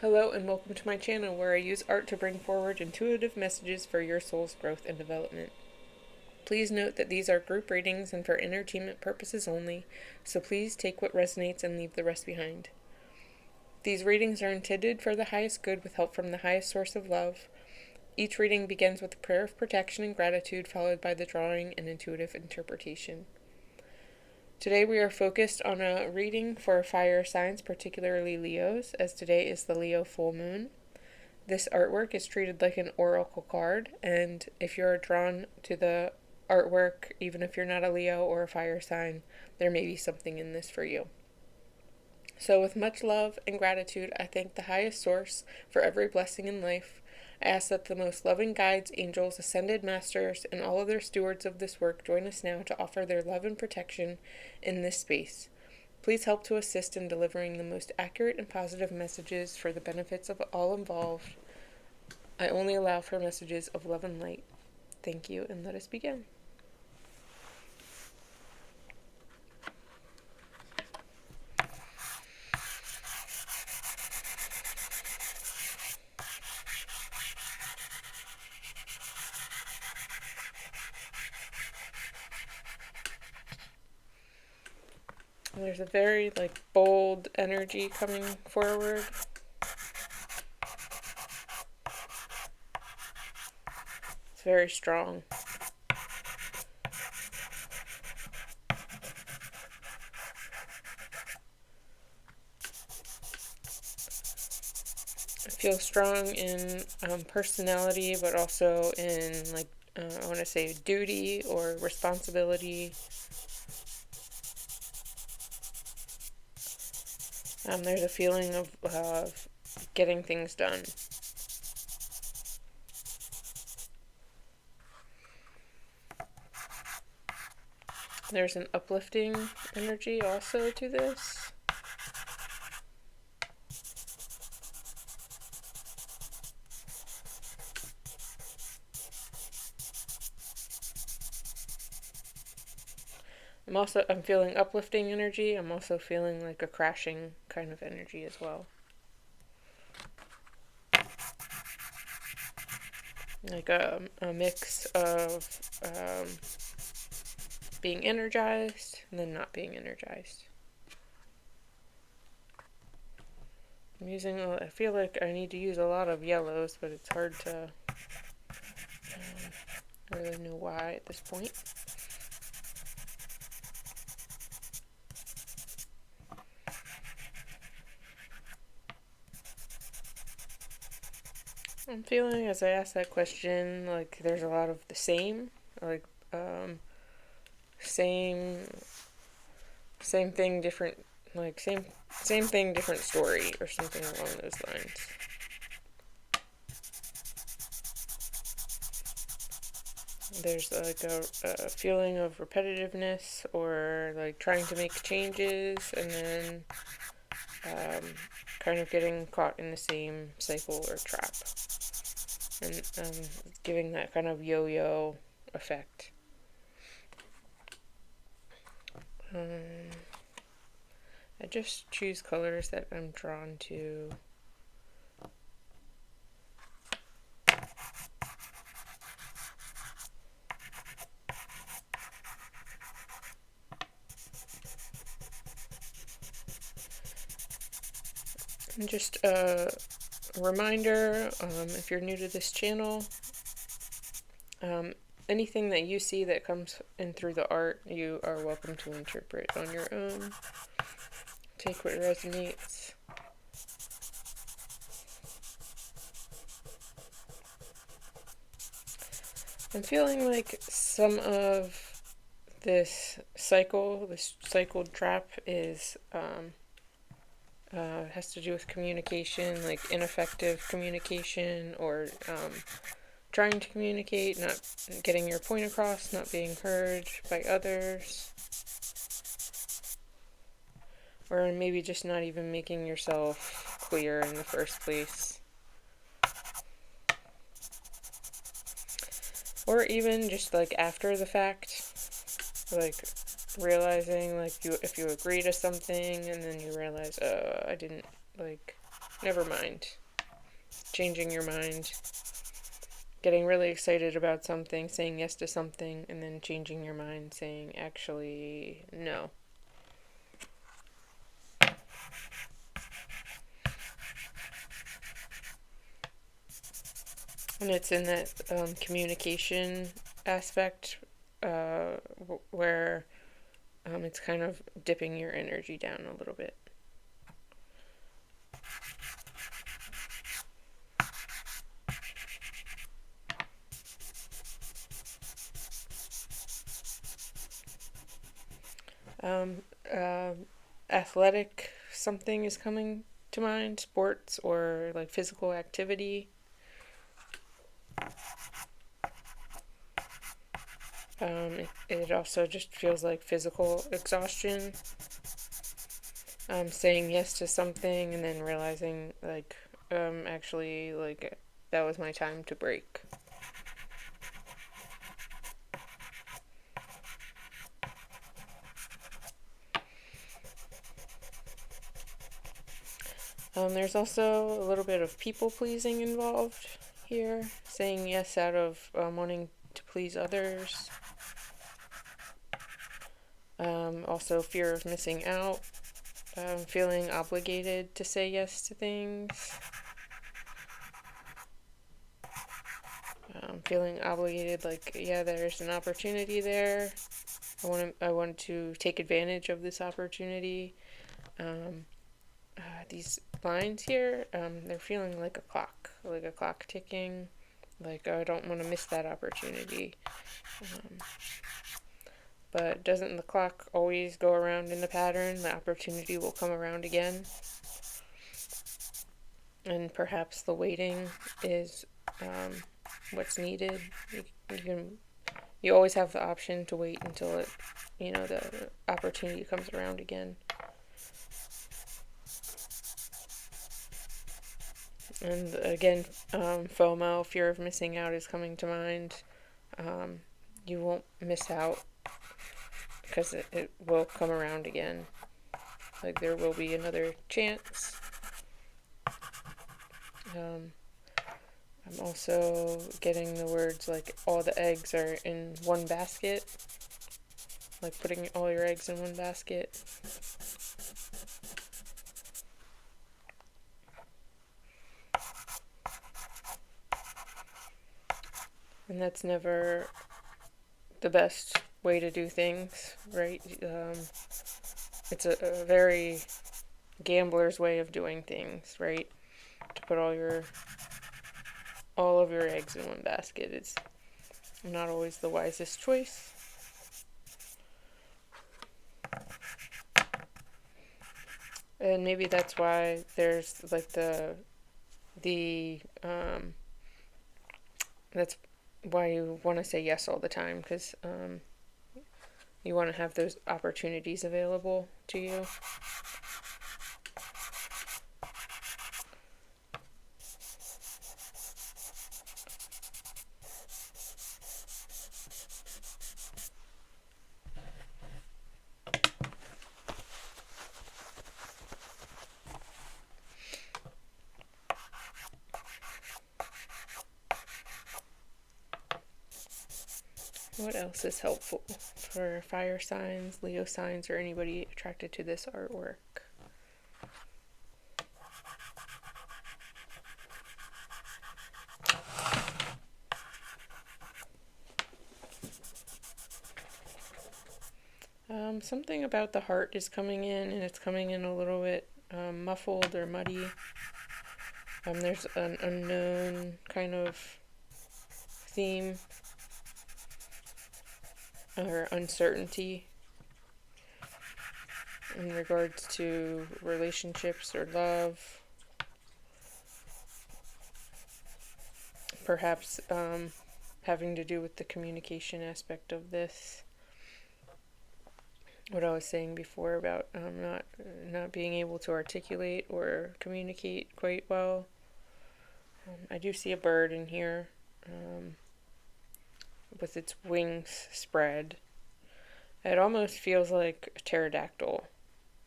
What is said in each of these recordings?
Hello and welcome to my channel where I use art to bring forward intuitive messages for your soul's growth and development. Please note that these are group readings and for entertainment purposes only, so please take what resonates and leave the rest behind. These readings are intended for the highest good with help from the highest source of love. Each reading begins with a prayer of protection and gratitude followed by the drawing and intuitive interpretation. Today we are focused on a reading for fire signs, particularly Leos, as today is the Leo full moon. This artwork is treated like an oracle card, and if you're drawn to the artwork, even if you're not a Leo or a fire sign, there may be something in this for you. So with much love and gratitude, I thank the highest source for every blessing in life. I ask that the most loving guides, angels, ascended masters, and all other stewards of this work join us now to offer their love and protection in this space. Please help to assist in delivering the most accurate and positive messages for the benefits of all involved. I only allow for messages of love and light. Thank you, and let us begin. There's a very bold energy coming forward. It's very strong. I feel strong in personality, but also in I want to say duty or responsibility. There's a feeling of getting things done. There's an uplifting energy also to this. I'm feeling uplifting energy. I'm also feeling like a crashing kind of energy as well. Like a mix of being energized and then not being energized. I feel like I need to use a lot of yellows, but it's hard to really know why at this point. I'm feeling as I ask that question, like there's a lot of the same, same thing, different, same thing, different story, or something along those lines. There's a feeling of repetitiveness or trying to make changes and then kind of getting caught in the same cycle or trap, and giving that kind of yo-yo effect. I just choose colors that I'm drawn to. And just a reminder, if you're new to this channel, anything that you see that comes in through the art, you are welcome to interpret on your own. Take what resonates. I'm feeling like some of this cycled trap is has to do with communication, like ineffective communication, or trying to communicate, not getting your point across, not being heard by others, or maybe just not even making yourself clear in the first place. Or even just after the fact, realizing if you agree to something and then you realize, oh, I didn't never mind. Changing your mind. Getting really excited about something, saying yes to something, and then changing your mind, saying actually no. And it's in that communication aspect where it's kind of dipping your energy down a little bit. Um, uh, Athletic something is coming to mind, sports or like physical activity. It also just feels like physical exhaustion. Saying yes to something and then realizing like actually like that was my time to break. There's also a little bit of people pleasing involved here, saying yes out of wanting to please others. Also, fear of missing out, feeling obligated to say yes to things, feeling obligated, like yeah, there's an opportunity there. I want to take advantage of this opportunity. These lines here, they're feeling like a clock ticking. Like I don't want to miss that opportunity. But doesn't the clock always go around in the pattern? The opportunity will come around again. And perhaps the waiting is what's needed. You always have the option to wait until the opportunity comes around again. And again, FOMO, fear of missing out, is coming to mind. You won't miss out because it will come around again. Like there will be another chance. I'm also getting the words like all the eggs are in one basket. Like putting all your eggs in one basket. And that's never the best way to do things, right? It's a very gambler's way of doing things, right? To put all of your eggs in one basket. It's not always the wisest choice. And maybe that's why there's like the that's why you want to say yes all the time, because you want to have those opportunities available to you. What else is helpful for fire signs, Leo signs, or anybody attracted to this artwork? Something about the heart is coming in, and it's coming in a little bit muffled or muddy. There's an unknown kind of theme or uncertainty in regards to relationships or love. Perhaps having to do with the communication aspect of this. What I was saying before about not being able to articulate or communicate quite well. I do see a bird in here with its wings spread. It almost feels like a pterodactyl.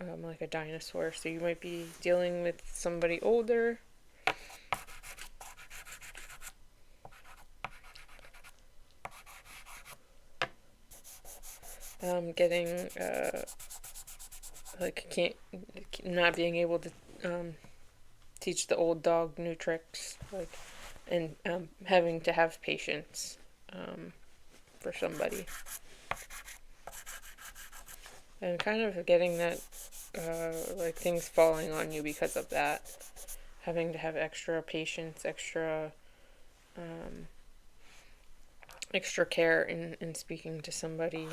like a dinosaur. So you might be dealing with somebody older. Getting like can't not being able to teach the old dog new tricks, like, and having to have patience for somebody, and kind of getting that like things falling on you because of that, having to have extra patience, um, extra care in speaking to somebody,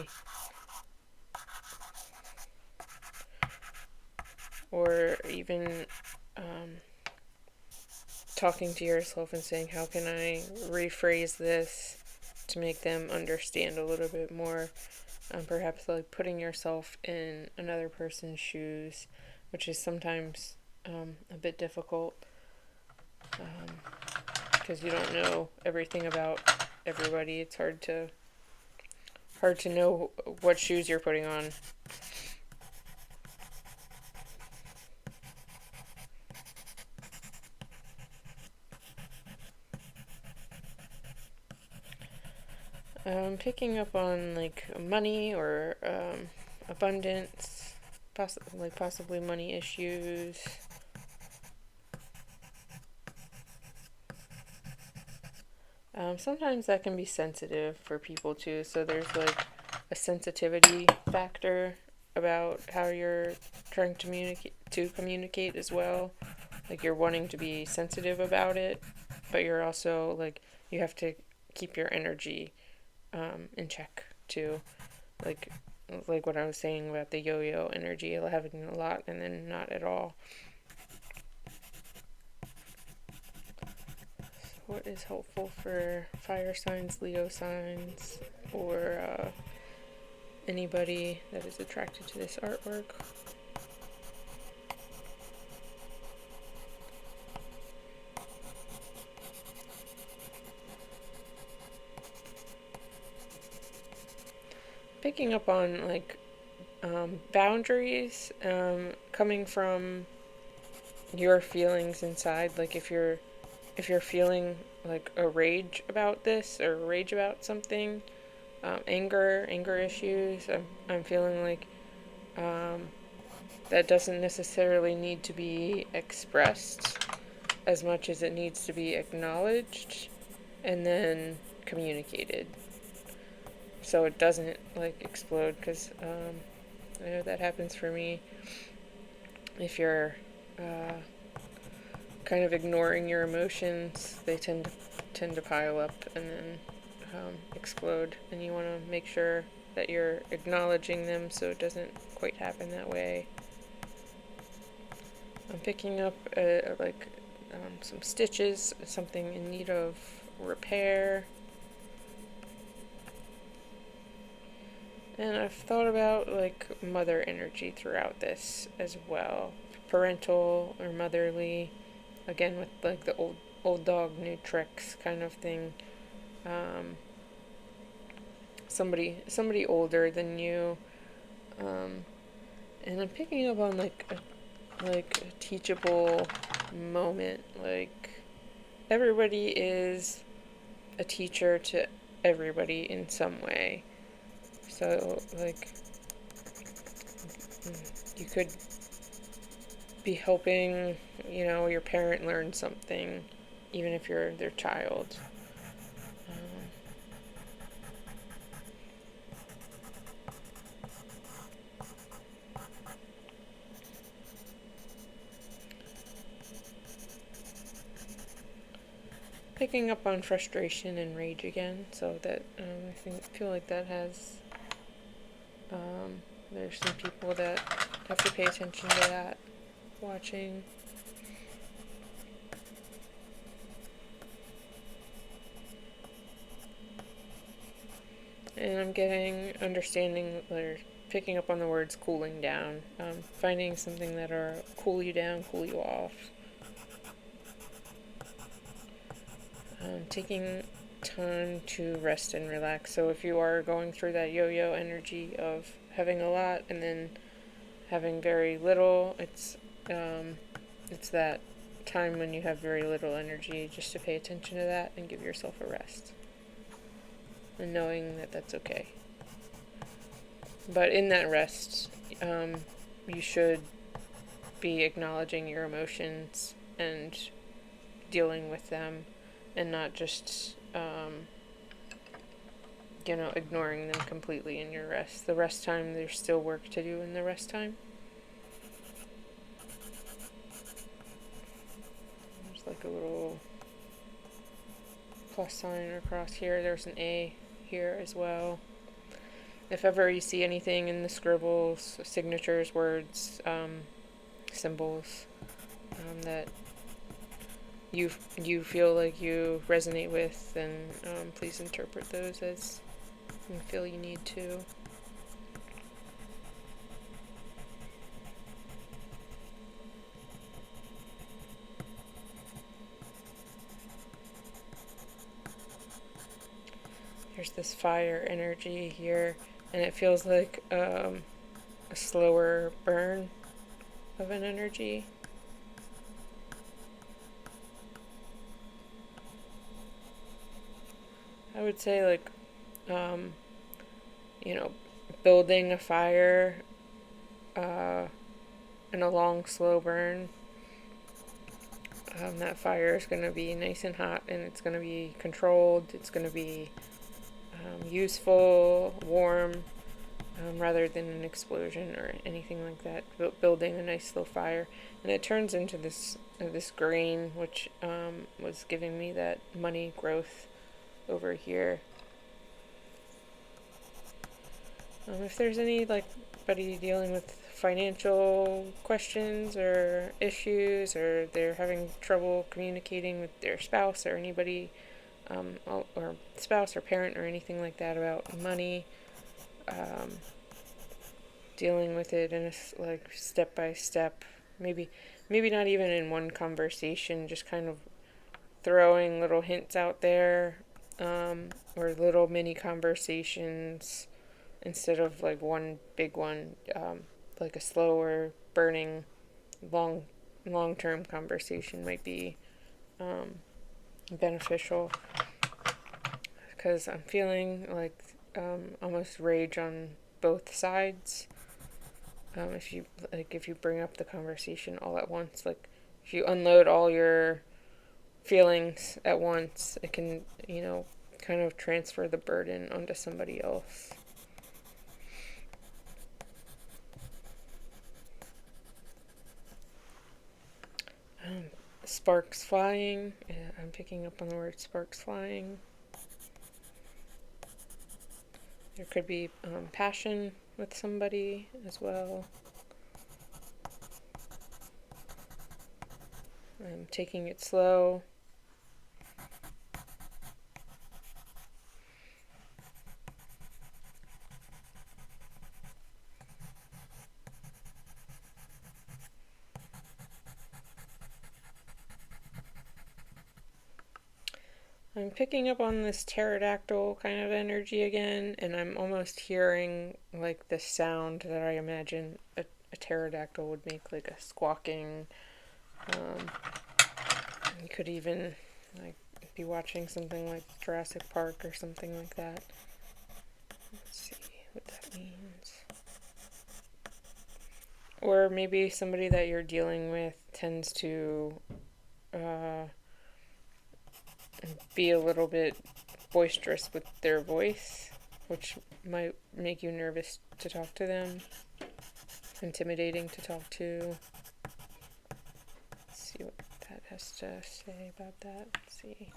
or even talking to yourself and saying, how can I rephrase this to make them understand a little bit more? Perhaps like putting yourself in another person's shoes, which is sometimes a bit difficult because you don't know everything about everybody. It's hard to know what shoes you're putting on. Picking up on like money or abundance, possibly money issues. Sometimes that can be sensitive for people too, so there's like a sensitivity factor about how you're trying to communicate as well. Like you're wanting to be sensitive about it, but you're also like you have to keep your energy in check too. Like like what I was saying about the yo-yo energy, having a lot and then not at all. What is helpful for fire signs, Leo signs, or anybody that is attracted to this artwork? Picking up on like boundaries coming from your feelings inside. Like if you're feeling like a rage about this or rage about something, anger issues. I'm feeling like that doesn't necessarily need to be expressed as much as it needs to be acknowledged and then communicated, so it doesn't like explode. Because I know that happens for me. If you're kind of ignoring your emotions, they tend to pile up and then explode. And you want to make sure that you're acknowledging them so it doesn't quite happen that way. I'm picking up like some stitches, something in need of repair. And I've thought about like mother energy throughout this as well. Parental or motherly, again with like the old dog new tricks kind of thing. Somebody older than you. And I'm picking up on like a teachable moment. Like everybody is a teacher to everybody in some way. So like you could be helping, your parent learn something, even if you're their child. Picking up on frustration and rage again, so that I feel like that has. There's some people that have to pay attention to that watching. And I'm getting understanding or picking up on the words cooling down, finding something that'll cool you down, cool you off. Taking time to rest and relax. So if you are going through that yo-yo energy of having a lot and then having very little. It's that time when you have very little energy, just to pay attention to that and give yourself a rest. And knowing that that's okay. But in that rest, you should be acknowledging your emotions and dealing with them, and not just, ignoring them completely in your rest. The rest time, there's still work to do in the rest time. There's like a little plus sign across here. There's an A here as well. If ever you see anything in the scribbles, signatures, words, symbols, that you feel like you resonate with, then please interpret those as you feel you need to. There's this fire energy here, and it feels like a slower burn of an energy. I would say, like, building a fire in a long, slow burn. That fire is going to be nice and hot, and it's going to be controlled. It's going to be useful, warm, rather than an explosion or anything like that. Building a nice slow fire, and it turns into this green, which was giving me that money growth over here. If there's anybody dealing with financial questions or issues, or they're having trouble communicating with their spouse or anybody, or spouse or parent or anything like that about money, dealing with it in a step by step, maybe not even in one conversation, just kind of throwing little hints out there, or little mini conversations instead of like one big one, like a slower burning long-term conversation might be beneficial, because I'm feeling like almost rage on both sides. If you bring up the conversation all at once, like if you unload all your feelings at once, it can, kind of transfer the burden onto somebody else. Sparks flying. I'm picking up on the word sparks flying. There could be passion with somebody as well. I'm taking it slow. I'm picking up on this pterodactyl kind of energy again, and I'm almost hearing like the sound that I imagine a pterodactyl would make, like a squawking. You could even be watching something like Jurassic Park or something like that. Let's see what that means. Or maybe somebody that you're dealing with tends to be a little bit boisterous with their voice, which might make you nervous to talk to them, intimidating to talk to. Let's see what that has to say about that. Let's see.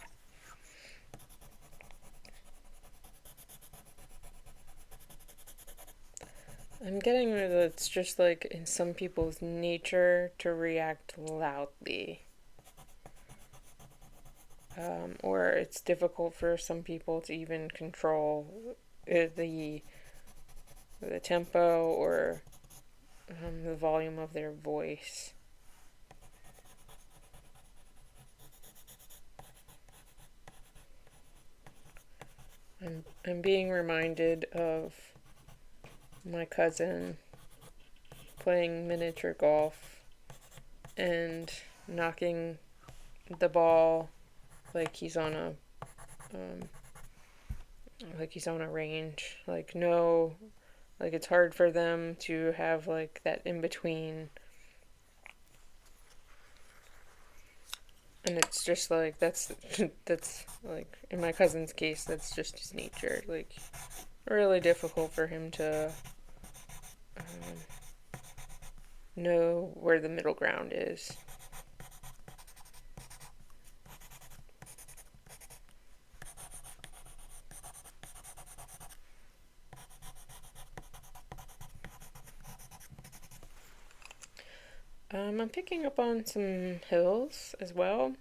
I'm getting that it's just like in some people's nature to react loudly. Or it's difficult for some people to even control the tempo or the volume of their voice. I'm being reminded of my cousin playing miniature golf and knocking the ball like he's on a um, like he's on a range. Like no, like it's hard for them to have like that in between. And it's just like that's that's like in my cousin's case that's just his nature. Like really difficult for him to know where the middle ground is. I'm picking up on some hills as well.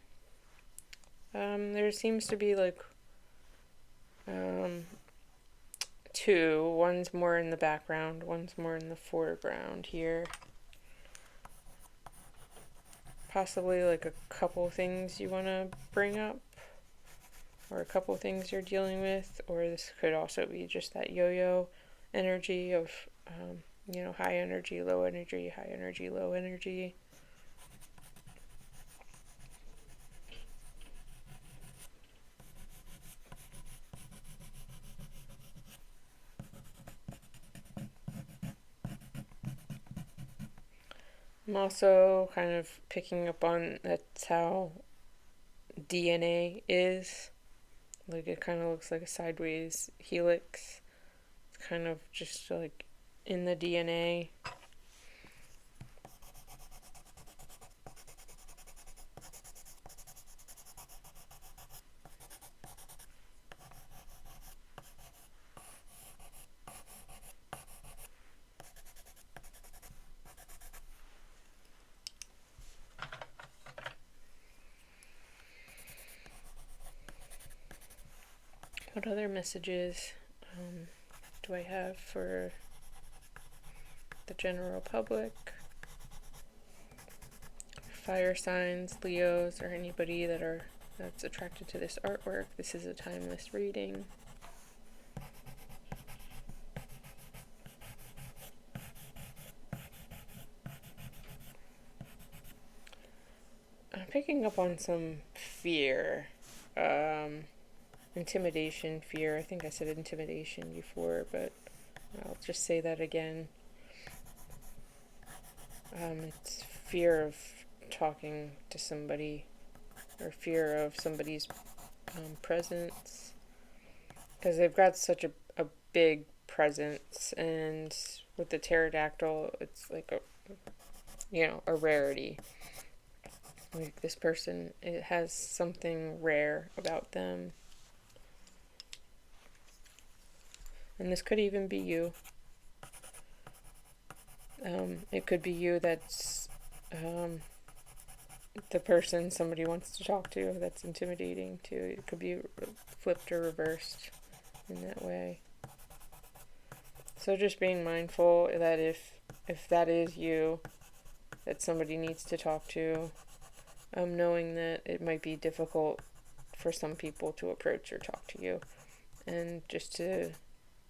There seems to be like um, two. One's more in the background, one's more in the foreground here. Possibly like a couple things you want to bring up, or a couple things you're dealing with, or this could also be just that yo-yo energy of, high energy, low energy, high energy, low energy. I'm also kind of picking up on that's how DNA is. Like it kind of looks like a sideways helix. It's kind of just like in the DNA. What other messages do I have for the general public? Fire signs, Leos, or anybody that's attracted to this artwork. This is a timeless reading. I'm picking up on some fear. Intimidation, fear. I think I said intimidation before, but I'll just say that again. It's fear of talking to somebody, or fear of somebody's presence, because they've got such a big presence, and with the pterodactyl, it's like a rarity. Like this person, it has something rare about them. And this could even be you. It could be you that's the person somebody wants to talk to that's intimidating too. It could be flipped or reversed in that way. So just being mindful that if that is you, that somebody needs to talk to, knowing that it might be difficult for some people to approach or talk to you, and just to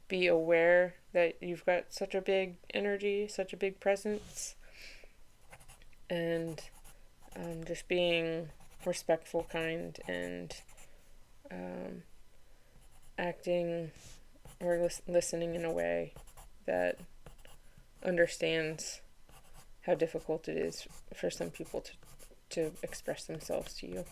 be aware that you've got such a big energy, such a big presence, and just being respectful, kind, and acting or listening in a way that understands how difficult it is for some people to express themselves to you.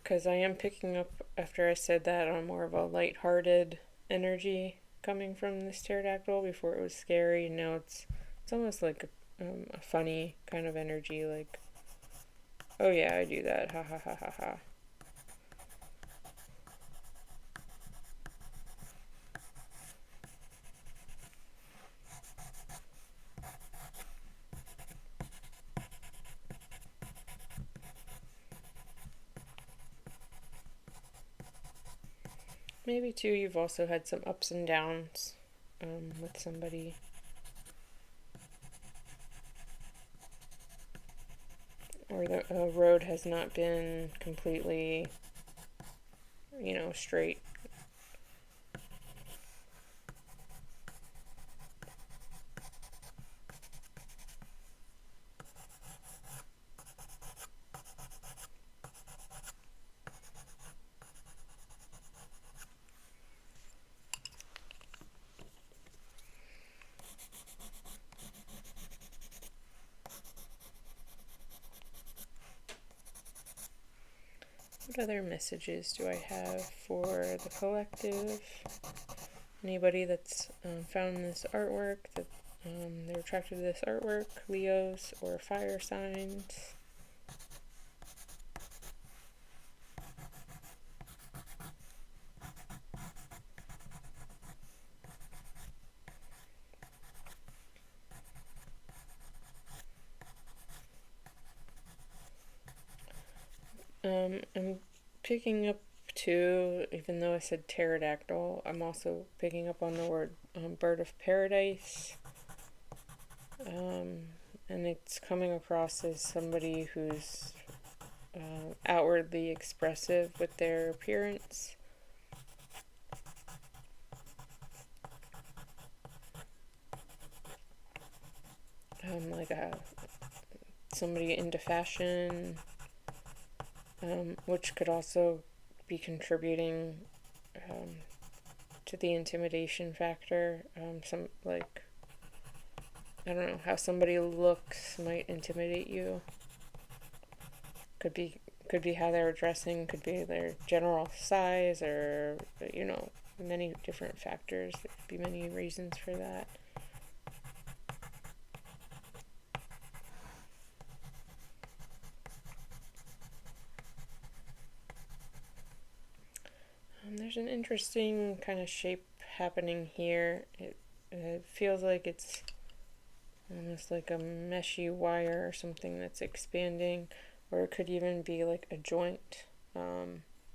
Because I am picking up, after I said that, on more of a lighthearted energy coming from this pterodactyl. Before it was scary, and now it's almost like a funny kind of energy, like, oh yeah, I do that, ha ha ha ha ha. Maybe too, you've also had some ups and downs with somebody. or the road has not been completely, straight. What other messages do I have for the collective? Anybody that's found this artwork, that they're attracted to this artwork, Leos or fire signs. I'm picking up too, even though I said pterodactyl, I'm also picking up on the word bird of paradise. And it's coming across as somebody who's outwardly expressive with their appearance. Like somebody into fashion, which could also be contributing to the intimidation factor. I don't know, how somebody looks might intimidate you. Could be how they're dressing, could be their general size, or many different factors. There could be many reasons for that. There's an interesting kind of shape happening here. It feels like it's almost like a meshy wire or something that's expanding, or it could even be like a joint,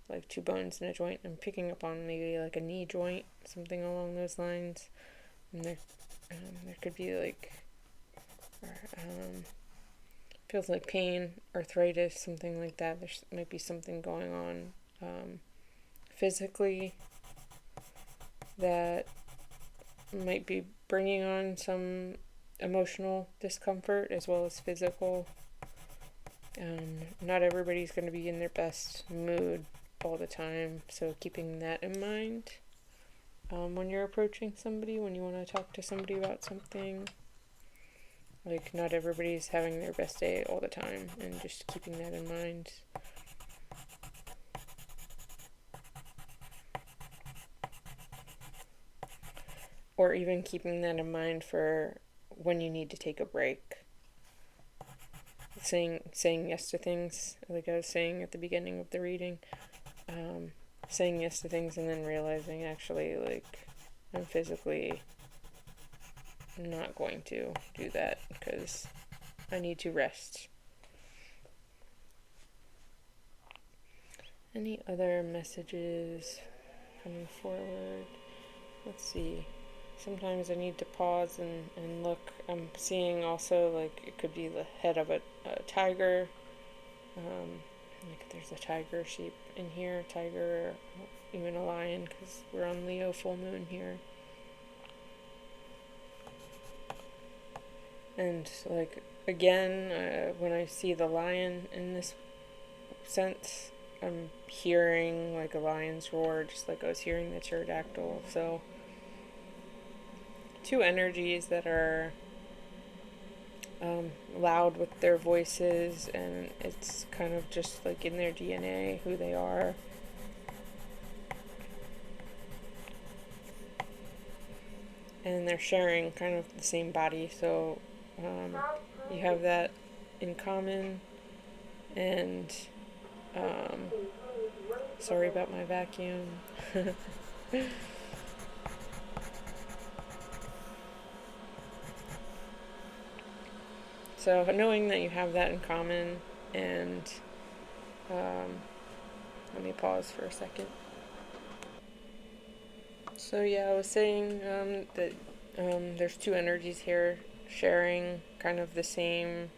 like two bones in a joint. I'm picking up on maybe like a knee joint, something along those lines. And there could be like, feels like pain, arthritis, something like that. There might be something going on physically that might be bringing on some emotional discomfort as well as physical. Not everybody's going to be in their best mood all the time, so keeping that in mind when you're approaching somebody, when you want to talk to somebody about something. Like, not everybody's having their best day all the time, and just keeping that in mind. Or even keeping that in mind for when you need to take a break. Saying yes to things, like I was saying at the beginning of the reading. Saying yes to things and then realizing, actually, like, I'm physically not going to do that because I need to rest. Any other messages coming forward? Let's see. Sometimes I need to pause and look. I'm seeing also, like, it could be the head of a tiger. Like, there's a tiger sheep in here, tiger, even a lion, because we're on Leo full moon here. And, like, again, when I see the lion in this sense, I'm hearing, like, a lion's roar, just like I was hearing the pterodactyl. So, two energies that are loud with their voices, and it's kind of just like in their DNA, who they are. And they're sharing kind of the same body, so you have that in common. And sorry about my vacuum. So knowing that you have that in common, and let me pause for a second. So yeah, I was saying that there's two energies here sharing kind of the same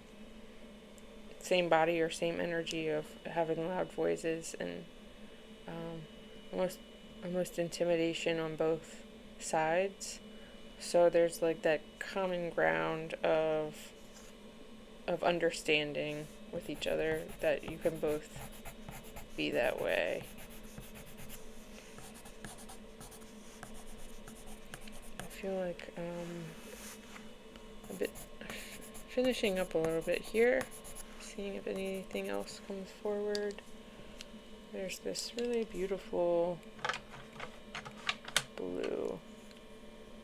same body or same energy of having loud voices and almost intimidation on both sides. So there's like that common ground of understanding with each other, that you can both be that way. I feel like a bit finishing up a little bit here, seeing if anything else comes forward. There's this really beautiful blue,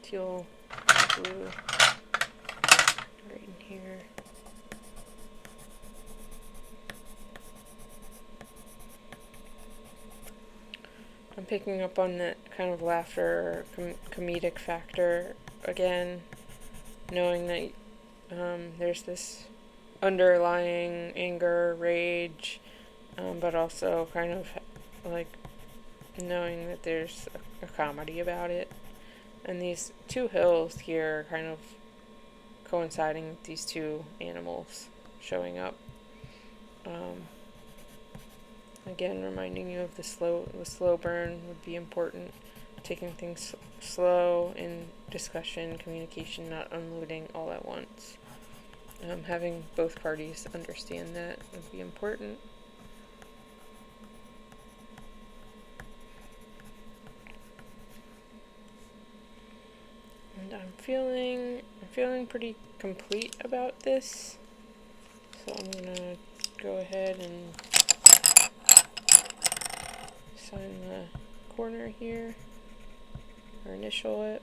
teal blue right in here. I'm picking up on that kind of laughter, comedic factor again, knowing that there's this underlying anger, rage, but also kind of like knowing that there's a comedy about it. And these two hills here kind of coinciding with these two animals showing up. Again, reminding you of the slow burn would be important. Taking things slow in discussion, communication, not unloading all at once. Having both parties understand that would be important. And I'm feeling pretty complete about this. So I'm gonna go ahead and sign the corner here, or initial it,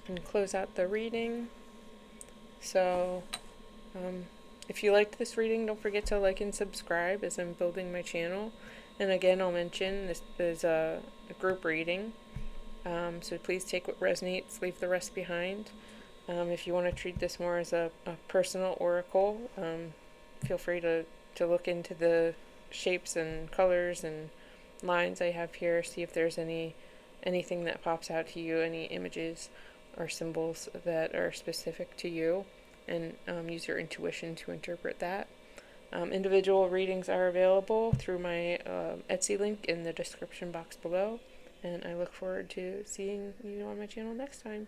and close out the reading. So if you liked this reading, don't forget to like and subscribe as I'm building my channel. And again, I'll mention this is a group reading, so please take what resonates, leave the rest behind. If you want to treat this more as a personal oracle, feel free to look into the shapes and colors and lines I have here, see if there's anything that pops out to you, any images or symbols that are specific to you, and use your intuition to interpret that. Individual readings are available through my Etsy link in the description box below, and I look forward to seeing you on my channel next time.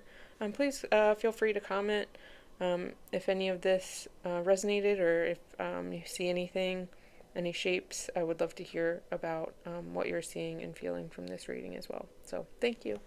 Please feel free to comment if any of this resonated, or if you see anything, any shapes. I would love to hear about what you're seeing and feeling from this reading as well. So thank you.